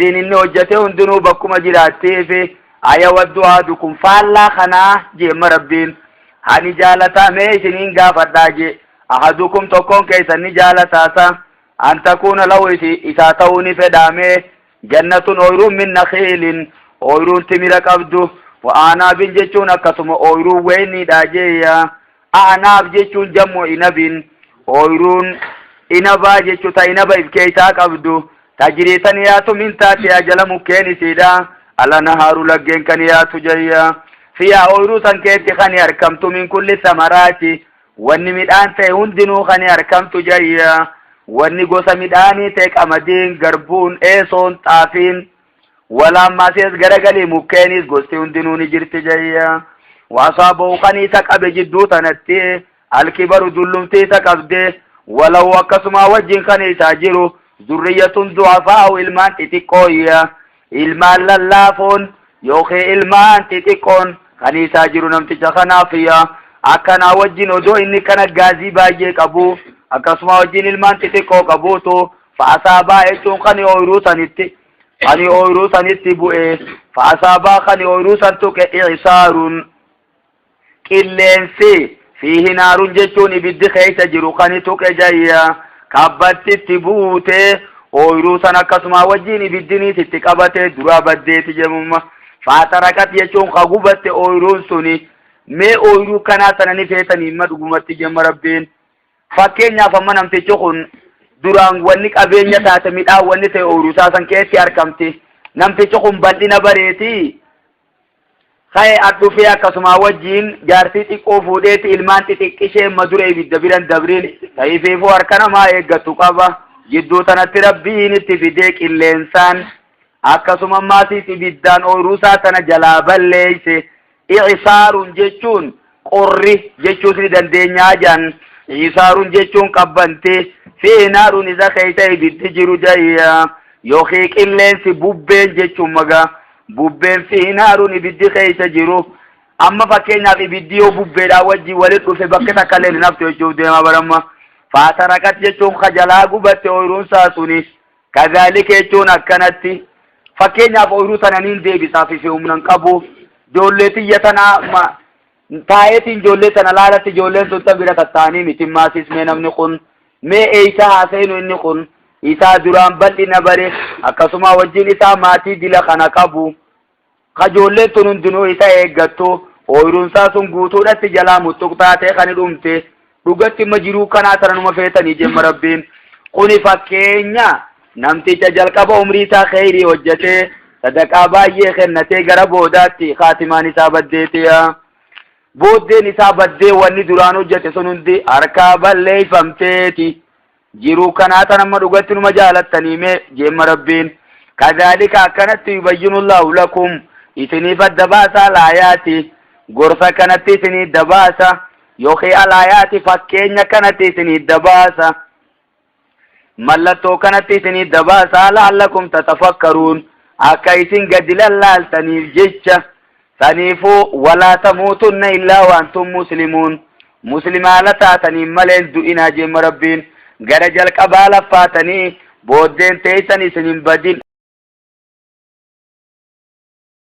inni hojjate hundinuu bakkuma jiraatteef ayawaddu ahadukum faallaa kanaa jeema rabbiin hani jaalataa mee isiniin gaafadhaa je ahadukum tokkoon keessan ni jaalataasa an takuuna lahu isaa ta'uu ni fedhaame jannatun ooyiruun min nakhiilin ooyiruun timira qabdu wa aanaabin jechuun akkasuma ooyiruun wayniidha jeeya aanaab jechuun jammoo inabin ooyiruun inabaa jechuu ta inaba ifkeeysaa qabdu tajiriitan yaatu min taate ajala mukkeen isiidha ala nahaaru laggeen kan yaatu jayya fiyaa ooyiruu san keetti kan argamtu min kulli samaraati wanni midhaan ta'e hundinuu kan argamtu jayya wanni gosa midhaanii ta'e qamadiin garbuun eesoon xaafiin walaan maasees garagalii mukkeenis gosti hundinuu ni jirti jayya waasaaboo kan isa qabe jidduu tanatti alkibaru dullumtii isa qabde walau akkasuma wajjin kan isaa jiru zurriyatun du'afaa'u ilmaan xixiqqooyya ilmaan lallaafoon yookiin ilmaan xixiqqoon kan isaa jiru namticha kanaafiyya akkanaa wajjin odoo inni kana gaazii baay'ee qabu akkasuma wajjin ilmaan xixiqqoo qabuutu fa'asaabaa jechuun kan ooyiruu sanitti bu'e fa'asaabaa kan ooyiruu san tuqe i'saaruun qilleensi fiihi naarun jechuun ibiddi keessa jiru kan tuqe jayya kabbattitti buute ooyiruu san akkasuma wajjin ibiddiniis itti qabate dura baddeeti jemumma faatarakat jechuun ka gubatte ooyiruun suni mee ooyiruu kanaa sana ni feetanii himma dhugumatti jemma rabbiin fakkeenyaaf amma namtichi kun duraan wanni qabeenya taate midhaan wanni ta'e ooyiruu san keessatti argamti namtichi kun bal'ina bareeti ka'e adhufee akkasuma wajjin jaartii xiqqoo fuudheeti ilmaan xixiqqishee madura ibidda biran dabriin ta'iifeefuu harka namaa eeggatu qaba jidduu tanatti rabbiin itti fidee qilleensaan akkasuma maasiis ibiddaan ooyiruu sana jalaa balleeyse i'saaruun jechuun qorri jechuus ni dandeenyaa jan i'saaruun jechuun qabbante fi naaruun isa keessa ibiddi jiru jayya yookiin qilleensi bubbeen jechuun magaa bubbeen fi naaruun ibiddi keessa jiru amma fakkeenyaaf ibiddi yoo bubbeedhaa wajjin walitti dhufe bakka takka illee naftu jechuuf deema baramma faatarakat jechuun kajalaa gubatte ooyiruun saasuni kazaalika jechuun akkanatti fakkeenyaaf ooyiruu sananiin deebisaaf fi humnan qabu ijoollee tiyya tanaa taayetiin ijoollee sana laalatti ijoolleen sun tan bira tattaanii mitin maasis mee namni kun mee eeysa haaseenu inni kun isaa duraan bal'ina bare akkasuma wajjin isaa maatii dila kana qabu kajoolleen tun hundinuu isa eeggattu ooyiruun isaa sun guutuudhatti jalaa muttuqtaatee kan dhumte dhugatti majiruu kanaa sananuma feetanii jemma rabbiin kuni fakkeenya namticha jalqaba umrii isaa kheyrii hojjetee sadaqaa baay'ee kennatee gara boodaatti kaatimaan isaa baddeetiya booddeen isaa baddee wanni duraan hojjete sun hundi harkaa balleeyfamteeti jiruu kanaa tanamma dhugatti numa jaalattanii mee jemma rabbiin kadhalika akkanatti yubayyinullahu lakum isiniif adda baasaa laayaati gorsa kanatti isiniif dabaasa yookiin alaayaati fakkeenya kanatti isiniif dabaasa mallattoo kanatti isiniif dabaasa la'allakum tatafakkaruun akka isin gadi lallaaltaniif jecha saniifuu walaa tamuutunna illaa wa antum muslimuun muslimaala taataniin maleen du'inaa jemma rabbiin gara jalqabaa laffaatanii booddeen teeysan isinin badin